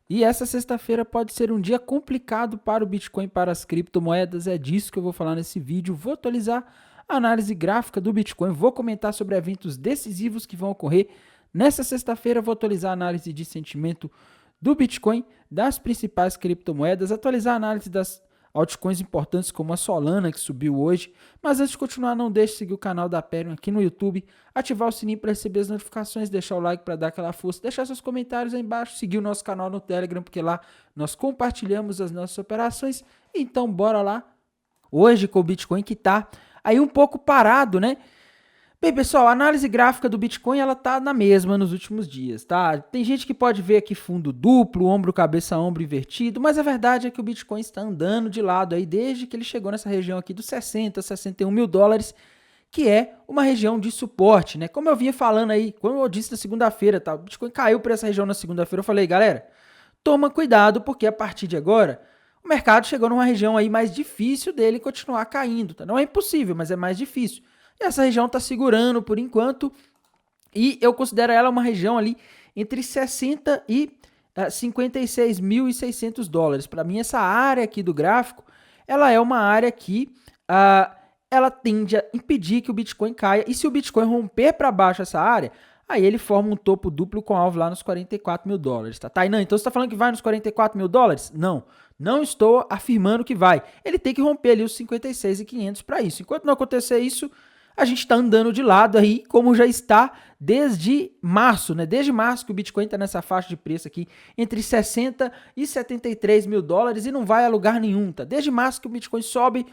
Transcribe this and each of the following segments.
E essa sexta-feira pode ser um dia complicado para o Bitcoin e para as criptomoedas. É disso que eu vou falar nesse vídeo. Vou atualizar a análise gráfica do Bitcoin, vou comentar sobre eventos decisivos que vão ocorrer nessa sexta-feira. Vou atualizar a análise de sentimento do Bitcoin, das principais criptomoedas, atualizar a análise das altcoins importantes como a Solana, que subiu hoje. Mas antes de continuar, não deixe de seguir o canal da Ethereum aqui no YouTube, ativar o sininho para receber as notificações, deixar o like para dar aquela força, deixar seus comentários aí embaixo, seguir o nosso canal no Telegram, porque lá nós compartilhamos as nossas operações. Então, bora lá. Hoje com o Bitcoin que tá aí um pouco parado, né? Bem, pessoal, a análise gráfica do Bitcoin, ela tá na mesma nos últimos dias, tá? Tem gente que pode ver aqui fundo duplo, ombro, cabeça, ombro invertido, mas a verdade é que o Bitcoin está andando de lado aí desde que ele chegou nessa região aqui dos 60, 61 mil dólares, que é uma região de suporte, né? Como eu vinha falando aí, como eu disse na segunda-feira, tá? O Bitcoin caiu para essa região na segunda-feira, eu falei, galera, toma cuidado, porque a partir de agora o mercado chegou numa região aí mais difícil dele continuar caindo, tá? Não é impossível, mas é mais difícil. E essa região está segurando por enquanto, e eu considero ela uma região ali entre 60 e 56.600 dólares. Para mim, essa área aqui do gráfico, ela é uma área que ela tende a impedir que o Bitcoin caia, e se o Bitcoin romper para baixo essa área, aí ele forma um topo duplo com alvo lá nos 44 mil dólares, tá? Tainan, então você está falando que vai nos 44 mil dólares? Não, não estou afirmando que vai. Ele tem que romper ali os 56.500 para isso. Enquanto não acontecer isso, a gente está andando de lado aí, como já está desde março, né? Desde março que o Bitcoin está nessa faixa de preço aqui, entre 60 e 73 mil dólares, e não vai a lugar nenhum, tá? Desde março que o Bitcoin sobe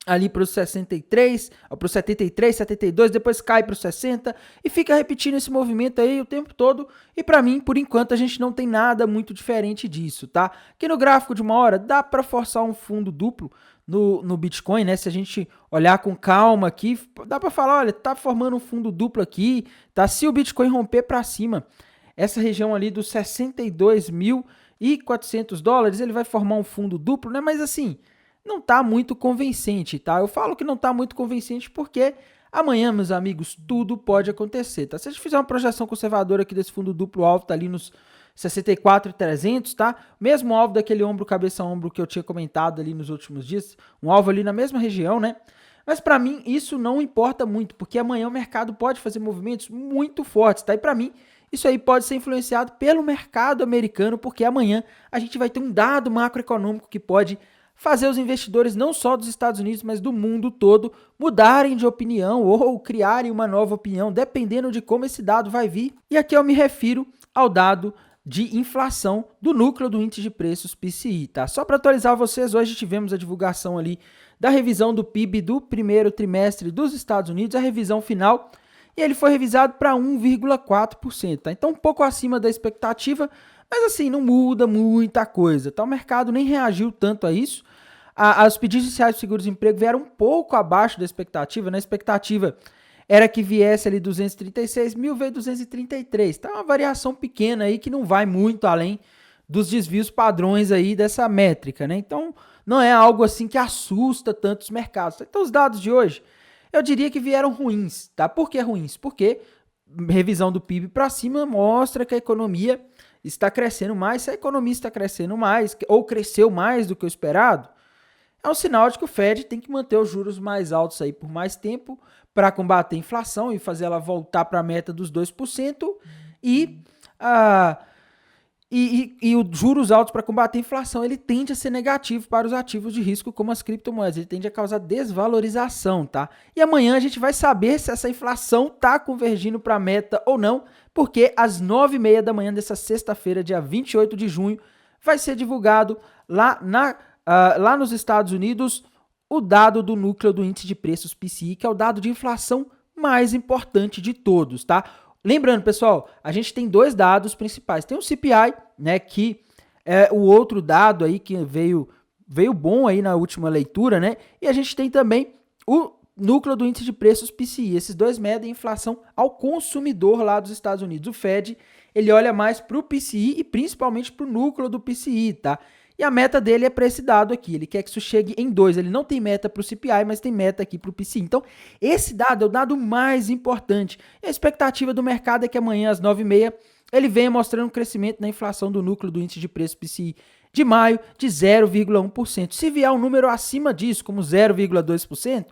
ali para os 63, para os 73, 72, depois cai para os 60 e fica repetindo esse movimento aí o tempo todo. E para mim, por enquanto, a gente não tem nada muito diferente disso, tá? Aqui no gráfico de uma hora dá para forçar um fundo duplo no Bitcoin, né? Se a gente olhar com calma aqui, dá para falar, olha, tá formando um fundo duplo aqui, tá? Se o Bitcoin romper para cima, essa região ali dos 62.400 dólares, ele vai formar um fundo duplo, né? Mas assim, não tá muito convincente, tá? Eu falo que não tá muito convincente porque amanhã, meus amigos, tudo pode acontecer, tá? Se a gente fizer uma projeção conservadora aqui desse fundo duplo alto, tá ali nos 64.300, tá? Mesmo alvo daquele ombro, cabeça, ombro que eu tinha comentado ali nos últimos dias, um alvo ali na mesma região, né? Mas para mim isso não importa muito, porque amanhã o mercado pode fazer movimentos muito fortes, tá? E para mim isso aí pode ser influenciado pelo mercado americano, porque amanhã a gente vai ter um dado macroeconômico que pode fazer os investidores não só dos Estados Unidos, mas do mundo todo mudarem de opinião ou criarem uma nova opinião, dependendo de como esse dado vai vir. E aqui eu me refiro ao dado de inflação do núcleo do índice de preços PCI, tá? Só para atualizar vocês, hoje tivemos a divulgação ali da revisão do PIB do primeiro trimestre dos Estados Unidos, a revisão final, e ele foi revisado para 1,4%, tá? Então um pouco acima da expectativa, mas assim, não muda muita coisa, tá? O mercado nem reagiu tanto a isso. Os pedidos iniciais de seguro-desemprego vieram um pouco abaixo da expectativa, né? A expectativa era que viesse ali 236 mil, veio 233. Tá uma variação pequena aí que não vai muito além dos desvios padrões aí dessa métrica, né? Então, não é algo assim que assusta tanto os mercados. Então, os dados de hoje, eu diria que vieram ruins, tá? Por que ruins? Porque revisão do PIB para cima mostra que a economia está crescendo mais. Se a economia está crescendo mais, ou cresceu mais do que o esperado, é um sinal de que o Fed tem que manter os juros mais altos aí por mais tempo para combater a inflação e fazer ela voltar para a meta dos 2%, e, os juros altos para combater a inflação, ele tende a ser negativo para os ativos de risco como as criptomoedas, ele tende a causar desvalorização, tá? E amanhã a gente vai saber se essa inflação está convergindo para a meta ou não, porque às 9h30 da manhã dessa sexta-feira, dia 28 de junho, vai ser divulgado lá nos Estados Unidos o dado do núcleo do índice de preços PCI, que é o dado de inflação mais importante de todos, tá? Lembrando, pessoal, a gente tem dois dados principais. Tem o CPI, né, que é o outro dado aí que veio bom aí na última leitura, né? E a gente tem também o núcleo do índice de preços PCI. Esses dois medem a inflação ao consumidor lá dos Estados Unidos. O Fed, ele olha mais para o PCI e principalmente para o núcleo do PCI, tá? E a meta dele é para esse dado aqui, ele quer que isso chegue em 2, ele não tem meta para o CPI, mas tem meta aqui para o PCI. Então, esse dado é o dado mais importante. E a expectativa do mercado é que amanhã às 9h30 ele vem mostrando um crescimento na inflação do núcleo do índice de preço PCI de maio de 0,1%. Se vier um número acima disso, como 0,2%,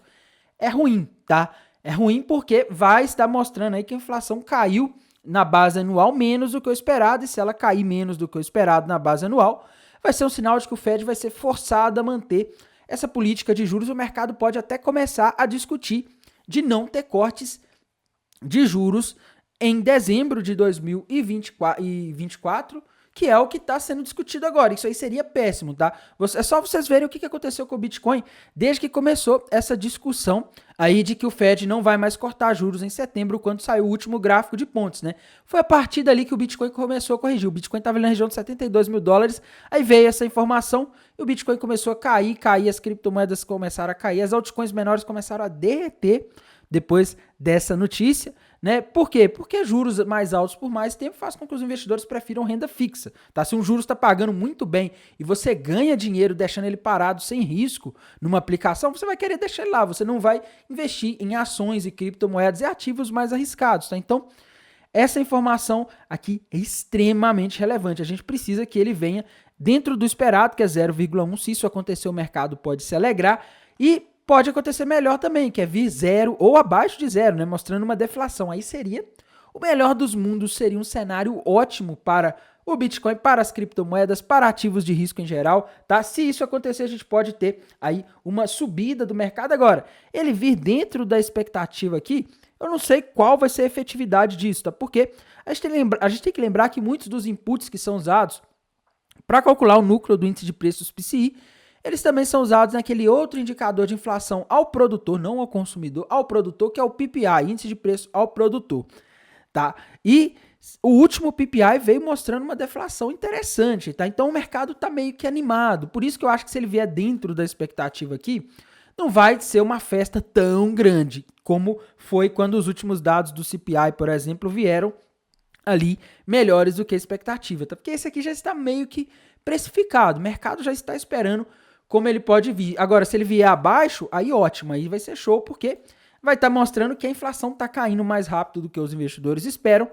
é ruim, tá? É ruim porque vai estar mostrando aí que a inflação caiu na base anual menos do que o esperado, e se ela cair menos do que o esperado na base anual, vai ser um sinal de que o Fed vai ser forçado a manter essa política de juros. O mercado pode até começar a discutir de não ter cortes de juros em dezembro de 2024, que é o que está sendo discutido agora. Isso aí seria péssimo, tá? É só vocês verem o que aconteceu com o Bitcoin desde que começou essa discussão aí de que o Fed não vai mais cortar juros em setembro, quando saiu o último gráfico de pontos, né? Foi a partir dali que o Bitcoin começou a corrigir. O Bitcoin estava na região de 72 mil dólares, aí veio essa informação e o Bitcoin começou a cair, as criptomoedas começaram a cair, as altcoins menores começaram a derreter depois dessa notícia, né? Por quê? Porque juros mais altos por mais tempo faz com que os investidores prefiram renda fixa, tá? Se um juros está pagando muito bem e você ganha dinheiro deixando ele parado sem risco numa aplicação, você vai querer deixar ele lá, você não vai investir em ações e criptomoedas e ativos mais arriscados, tá? Então, essa informação aqui é extremamente relevante. A gente precisa que ele venha dentro do esperado, que é 0,1. Se isso acontecer, o mercado pode se alegrar, e pode acontecer melhor também, que é vir zero ou abaixo de zero, né? Mostrando uma deflação. Aí seria o melhor dos mundos, seria um cenário ótimo para o Bitcoin, para as criptomoedas, para ativos de risco em geral, tá? Se isso acontecer, a gente pode ter aí uma subida do mercado. Agora, ele vir dentro da expectativa aqui, eu não sei qual vai ser a efetividade disso, tá? Porque a gente tem que lembrar que muitos dos inputs que são usados para calcular o núcleo do índice de preços PCI, eles também são usados naquele outro indicador de inflação ao produtor, não ao consumidor, ao produtor, que é o PPI, índice de preço ao produtor, tá? E o último PPI veio mostrando uma deflação interessante, tá? Então o mercado tá meio que animado. Por isso que eu acho que se ele vier dentro da expectativa aqui, não vai ser uma festa tão grande como foi quando os últimos dados do CPI, por exemplo, vieram ali melhores do que a expectativa, tá? Porque esse aqui já está meio que precificado, o mercado já está esperando como ele pode vir. Agora, se ele vier abaixo, aí ótimo, aí vai ser show, porque vai estar mostrando que a inflação está caindo mais rápido do que os investidores esperam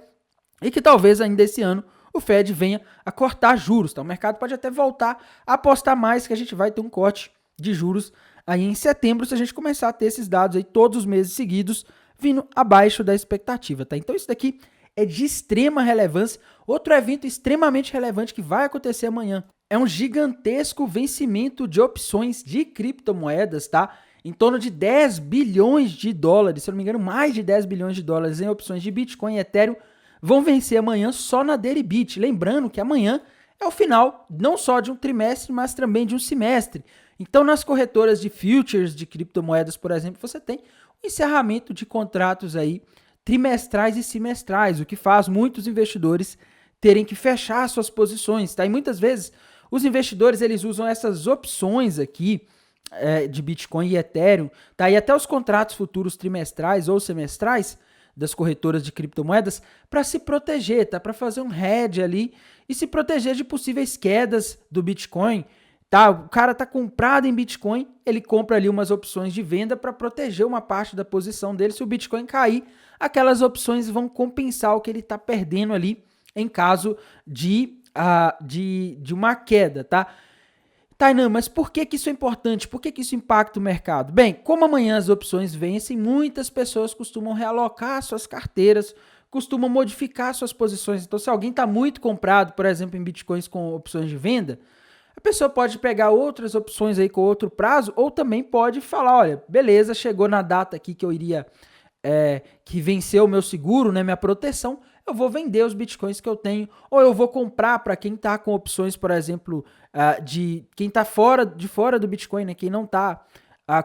e que talvez ainda esse ano o Fed venha a cortar juros, tá? O mercado pode até voltar a apostar mais que a gente vai ter um corte de juros aí em setembro, se a gente começar a ter esses dados aí todos os meses seguidos vindo abaixo da expectativa, tá? Então isso daqui é de extrema relevância. Outro evento extremamente relevante que vai acontecer amanhã é um gigantesco vencimento de opções de criptomoedas, tá? Em torno de 10 bilhões de dólares, se eu não me engano, mais de 10 bilhões de dólares em opções de Bitcoin e Ethereum vão vencer amanhã só na Deribit. Lembrando que amanhã é o final não só de um trimestre, mas também de um semestre. Então, nas corretoras de futures de criptomoedas, por exemplo, você tem o encerramento de contratos aí trimestrais e semestrais, o que faz muitos investidores terem que fechar suas posições, tá? E muitas vezes os investidores eles usam essas opções aqui de Bitcoin e Ethereum, tá? E até os contratos futuros trimestrais ou semestrais das corretoras de criptomoedas para se proteger, tá? Para fazer um hedge ali e se proteger de possíveis quedas do Bitcoin, tá? O cara tá comprado em Bitcoin, ele compra ali umas opções de venda para proteger uma parte da posição dele. Se o Bitcoin cair, aquelas opções vão compensar o que ele está perdendo ali em caso de uma queda, tá? Tainan, mas por que isso é importante? Por que isso impacta o mercado? Bem, como amanhã as opções vencem, muitas pessoas costumam realocar suas carteiras, costumam modificar suas posições. Então, se alguém está muito comprado, por exemplo, em Bitcoins com opções de venda, a pessoa pode pegar outras opções aí com outro prazo, ou também pode falar, olha, beleza, chegou na data aqui que eu iria, que venceu o meu seguro, né, minha proteção, eu vou vender os bitcoins que eu tenho, ou eu vou comprar para quem está com opções, por exemplo, de quem está fora do Bitcoin, né, quem não está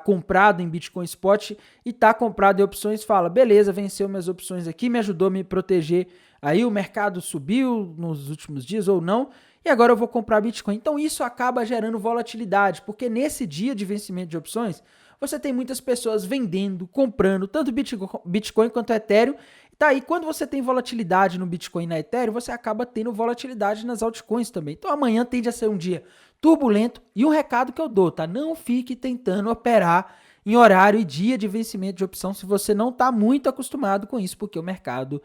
comprado em Bitcoin Spot e está comprado em opções, fala, beleza, venceu minhas opções aqui, me ajudou a me proteger, aí o mercado subiu nos últimos dias ou não, e agora eu vou comprar Bitcoin. Então isso acaba gerando volatilidade, porque nesse dia de vencimento de opções, você tem muitas pessoas vendendo, comprando, tanto Bitcoin quanto Ethereum. Tá aí, quando você tem volatilidade no Bitcoin e na Ethereum, você acaba tendo volatilidade nas altcoins também. Então amanhã tende a ser um dia turbulento. E um recado que eu dou, tá? Não fique tentando operar em horário e dia de vencimento de opção se você não está muito acostumado com isso, porque o mercado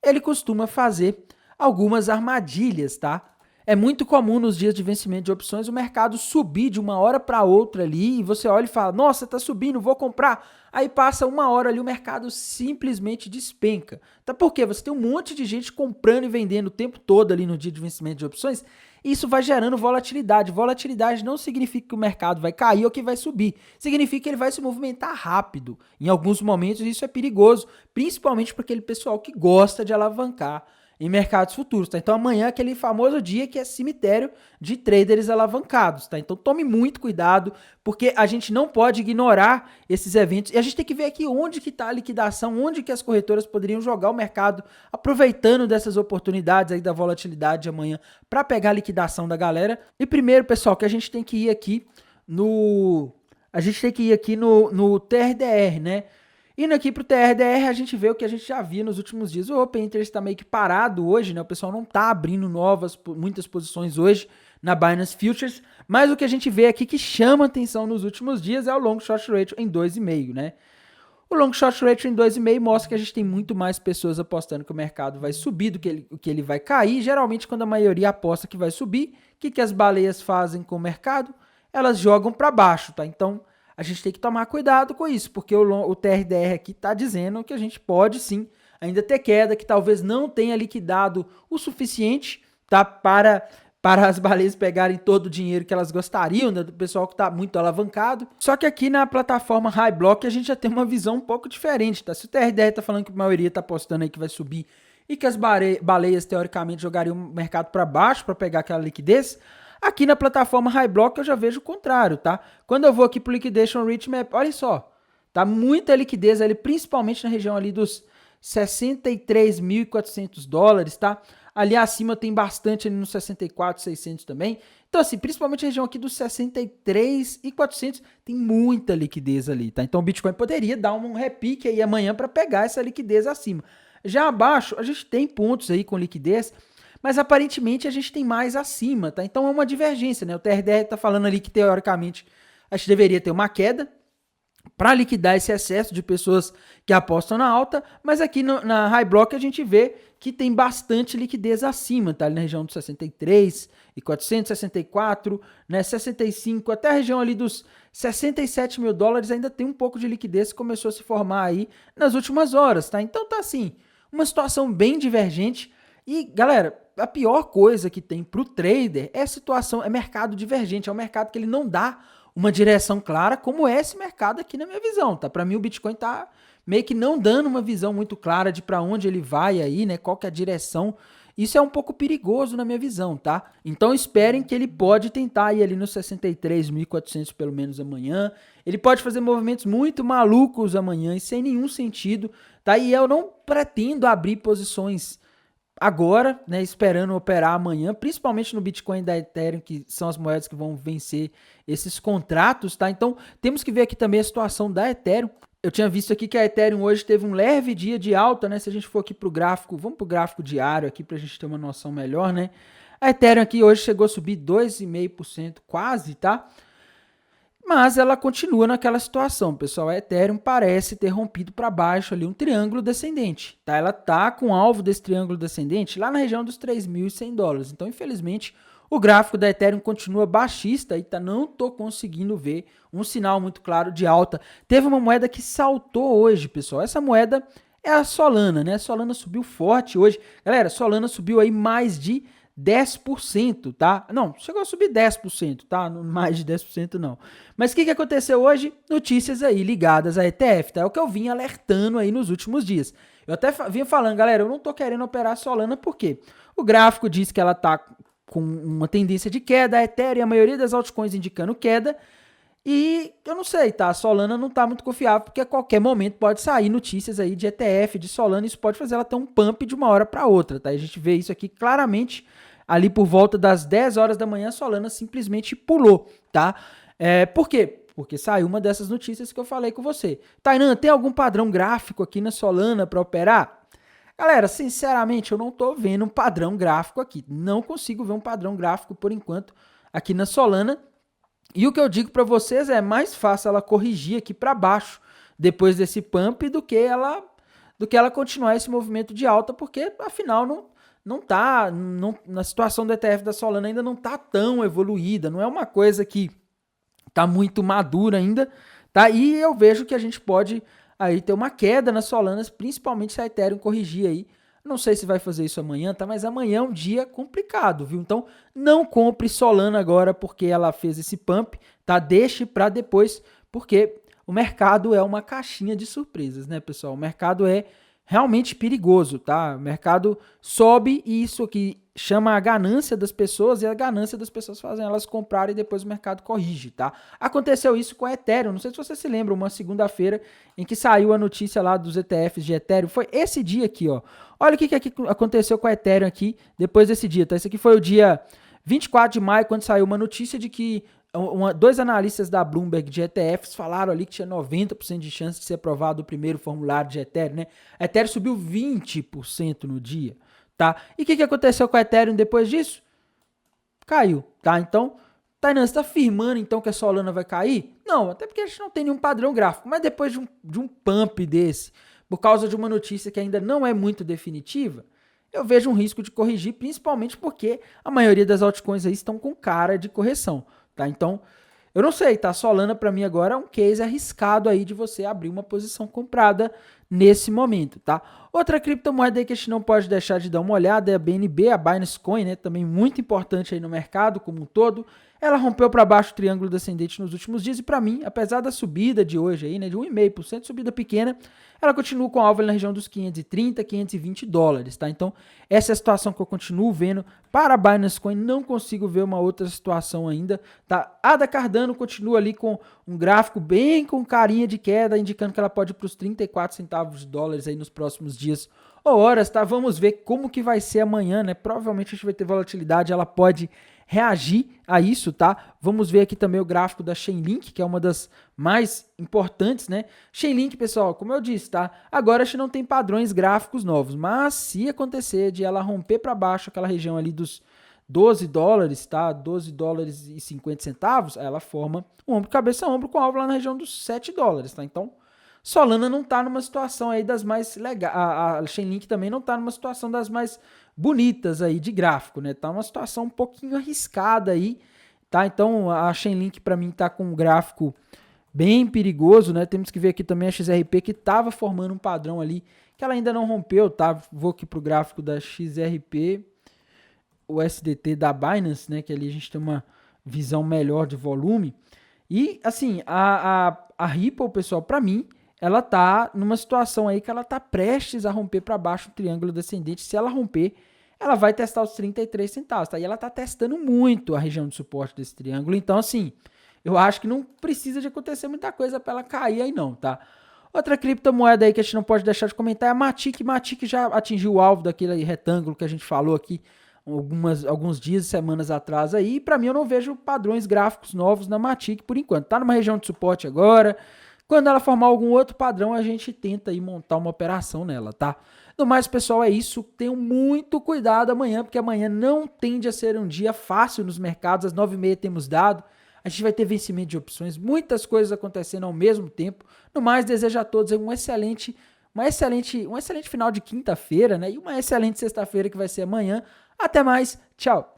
ele costuma fazer algumas armadilhas, tá? É muito comum nos dias de vencimento de opções o mercado subir de uma hora para outra ali e você olha e fala, nossa, tá subindo, vou comprar. Aí passa uma hora ali, o mercado simplesmente despenca. Tá? Por quê? Você tem um monte de gente comprando e vendendo o tempo todo ali no dia de vencimento de opções e isso vai gerando volatilidade. Volatilidade não significa que o mercado vai cair ou que vai subir. Significa que ele vai se movimentar rápido. Em alguns momentos isso é perigoso, principalmente para aquele pessoal que gosta de alavancar em mercados futuros, tá? Então amanhã é aquele famoso dia que é cemitério de traders alavancados, tá? Então tome muito cuidado, porque a gente não pode ignorar esses eventos e a gente tem que ver aqui onde que tá a liquidação, onde que as corretoras poderiam jogar o mercado, aproveitando dessas oportunidades aí da volatilidade de amanhã para pegar a liquidação da galera. E primeiro, pessoal, que a gente tem que ir aqui no TRDR, né? Indo aqui para o TRDR, a gente vê o que a gente já via nos últimos dias. O Open Interest está meio que parado hoje, né? O pessoal não está abrindo muitas posições hoje na Binance Futures, mas o que a gente vê aqui que chama atenção nos últimos dias é o Long Short Ratio em 2,5, né? O Long Short Ratio em 2,5 mostra que a gente tem muito mais pessoas apostando que o mercado vai subir do que ele vai cair. Geralmente, quando a maioria aposta que vai subir, o que as baleias fazem com o mercado? Elas jogam para baixo, tá? Então, a gente tem que tomar cuidado com isso, porque o TRDR aqui está dizendo que a gente pode sim ainda ter queda, que talvez não tenha liquidado o suficiente, tá, para as baleias pegarem todo o dinheiro que elas gostariam, né, do pessoal que está muito alavancado. Só que aqui na plataforma High Block a gente já tem uma visão um pouco diferente, tá? Se o TRDR está falando que a maioria está apostando aí que vai subir e que as baleias teoricamente jogariam o mercado para baixo para pegar aquela liquidez, aqui na plataforma High Block eu já vejo o contrário, tá? Quando eu vou aqui pro Liquidation Rich Map, olha só, tá muita liquidez ali, principalmente na região ali dos $63.400, tá? Ali acima tem bastante ali nos 64.600 também. Então assim, principalmente a região aqui dos 63.400 tem muita liquidez ali, tá? Então o Bitcoin poderia dar um repique aí amanhã para pegar essa liquidez acima. Já abaixo, a gente tem pontos aí com liquidez, mas aparentemente a gente tem mais acima, tá? Então é uma divergência, né? O TRDR tá falando ali que teoricamente a gente deveria ter uma queda para liquidar esse excesso de pessoas que apostam na alta, mas aqui na High Block a gente vê que tem bastante liquidez acima, tá? Ali na região dos 63 e 464, né? 65, até a região ali dos $67 mil ainda tem um pouco de liquidez que começou a se formar aí nas últimas horas, tá? Então tá assim, uma situação bem divergente. E, galera, a pior coisa que tem para o trader é mercado divergente, é um mercado que ele não dá uma direção clara, como é esse mercado aqui na minha visão, tá? Para mim o Bitcoin tá meio que não dando uma visão muito clara de para onde ele vai aí, né? Qual que é a direção. Isso é um pouco perigoso na minha visão, tá? Então esperem que ele pode tentar ir ali nos 63.400 pelo menos amanhã. Ele pode fazer movimentos muito malucos amanhã e sem nenhum sentido, tá? E eu não pretendo abrir posições agora, né, esperando operar amanhã, principalmente no Bitcoin e da Ethereum, que são as moedas que vão vencer esses contratos, tá? Então, temos que ver aqui também a situação da Ethereum. Eu tinha visto aqui que a Ethereum hoje teve um leve dia de alta, né? Se a gente for aqui pro gráfico, vamos pro gráfico diário aqui pra gente ter uma noção melhor, né? A Ethereum aqui hoje chegou a subir 2,5% quase, tá? Mas ela continua naquela situação, pessoal. A Ethereum parece ter rompido para baixo ali um triângulo descendente, tá? Ela tá com o alvo desse triângulo descendente lá na região dos $3.100. Então, infelizmente, o gráfico da Ethereum continua baixista e tá, não tô conseguindo ver um sinal muito claro de alta. Teve uma moeda que saltou hoje, pessoal. Essa moeda é a Solana, né? A Solana subiu forte hoje. Galera, a Solana subiu aí mais de 10%, tá? Não, chegou a subir 10%, tá? Mais de 10% não. Mas o que aconteceu hoje? Notícias aí ligadas à ETF, tá? É o que eu vim alertando aí nos últimos dias. Eu até vinha falando, galera, eu não tô querendo operar a Solana porque o gráfico diz que ela tá com uma tendência de queda, a Ethereum e a maioria das altcoins indicando queda, e eu não sei, tá? A Solana não tá muito confiável, porque a qualquer momento pode sair notícias aí de ETF, de Solana, e isso pode fazer ela ter um pump de uma hora para outra, tá? E a gente vê isso aqui claramente ali por volta das 10 horas da manhã, a Solana simplesmente pulou, tá? Por quê? Porque saiu uma dessas notícias que eu falei com você. Tainan, tem algum padrão gráfico aqui na Solana para operar? Galera, sinceramente, eu não tô vendo um padrão gráfico aqui. Não consigo ver um padrão gráfico por enquanto aqui na Solana. E o que eu digo para vocês é mais fácil ela corrigir aqui para baixo depois desse pump do que ela continuar esse movimento de alta, porque afinal não tá, não, na situação do ETF da Solana ainda não tá tão evoluída, não é uma coisa que tá muito madura ainda, tá? E eu vejo que a gente pode aí ter uma queda nas Solanas, principalmente se a Ethereum corrigir aí. Não sei se vai fazer isso amanhã, tá? Mas amanhã é um dia complicado, viu? Então, não compre Solana agora porque ela fez esse pump, tá? Deixe para depois, porque o mercado é uma caixinha de surpresas, né, pessoal? O mercado é realmente perigoso, tá? O mercado sobe e isso aqui chama a ganância das pessoas e a ganância das pessoas fazem elas comprarem e depois o mercado corrige, tá? Aconteceu isso com a Ethereum, não sei se você se lembra, uma segunda-feira em que saiu a notícia lá dos ETFs de Ethereum, foi esse dia aqui, ó. Olha o que aconteceu com a Ethereum aqui depois desse dia, tá? Esse aqui foi o dia 24 de maio, quando saiu uma notícia de que dois analistas da Bloomberg de ETFs falaram ali que tinha 90% de chance de ser aprovado o primeiro formulário de Ethereum, né? A Ethereum subiu 20% no dia, tá? E o que aconteceu com a Ethereum depois disso? Caiu, tá? Então, Tainan, você está afirmando então que a Solana vai cair? Não, até porque a gente não tem nenhum padrão gráfico, mas depois de um pump desse, por causa de uma notícia que ainda não é muito definitiva, eu vejo um risco de corrigir, principalmente porque a maioria das altcoins aí estão com cara de correção, tá? Então, eu não sei, tá? Solana para mim agora é um case arriscado aí de você abrir uma posição comprada nesse momento, tá? Outra criptomoeda aí que a gente não pode deixar de dar uma olhada é a BNB, a Binance Coin, né? Também muito importante aí no mercado como um todo. Ela rompeu para baixo o triângulo descendente nos últimos dias e para mim, apesar da subida de hoje aí, né, de 1,5%, subida pequena, ela continua com alvo na região dos 530, 520 dólares, tá? Então, essa é a situação que eu continuo vendo para a Binance Coin, não consigo ver uma outra situação ainda, tá? A da Cardano continua ali com um gráfico bem com carinha de queda, indicando que ela pode ir para os 34 centavos de dólares aí nos próximos dias ou horas, tá? Vamos ver como que vai ser amanhã, né? Provavelmente a gente vai ter volatilidade, ela pode reagir a isso, tá? Vamos ver aqui também o gráfico da Chainlink, que é uma das mais importantes, né? Chainlink, pessoal, como eu disse, tá? Agora a gente não tem padrões gráficos novos, mas se acontecer de ela romper para baixo aquela região ali dos 12 dólares, tá? 12 dólares e 50 centavos, ela forma um ombro, cabeça a ombro com alvo lá na região dos 7 dólares, tá? Então, Solana não tá numa situação aí das mais legais, a Chainlink também não tá numa situação das mais bonitas aí de gráfico, né? Tá uma situação um pouquinho arriscada aí, tá? Então, a Chainlink para mim tá com um gráfico bem perigoso, né? Temos que ver aqui também a XRP que estava formando um padrão ali, que ela ainda não rompeu, tá? Vou aqui pro gráfico da XRP, o SDT da Binance, né? Que ali a gente tem uma visão melhor de volume. E, assim, a Ripple, pessoal, para mim, ela tá numa situação aí que ela tá prestes a romper para baixo o triângulo descendente. Se ela romper, ela vai testar os 33 centavos, tá? E ela tá testando muito a região de suporte desse triângulo. Então, assim, eu acho que não precisa de acontecer muita coisa para ela cair aí não, tá? Outra criptomoeda aí que a gente não pode deixar de comentar é a Matic. Matic já atingiu o alvo daquele retângulo que a gente falou aqui alguns dias, semanas atrás aí. E para mim eu não vejo padrões gráficos novos na Matic por enquanto. Tá numa região de suporte agora. Quando ela formar algum outro padrão, a gente tenta aí montar uma operação nela, tá? No mais, pessoal, é isso. Tenham muito cuidado amanhã, porque amanhã não tende a ser um dia fácil nos mercados. Às 9h30 temos dado. A gente vai ter vencimento de opções, muitas coisas acontecendo ao mesmo tempo. No mais, desejo a todos um excelente final de quinta-feira, né? E uma excelente sexta-feira que vai ser amanhã. Até mais. Tchau.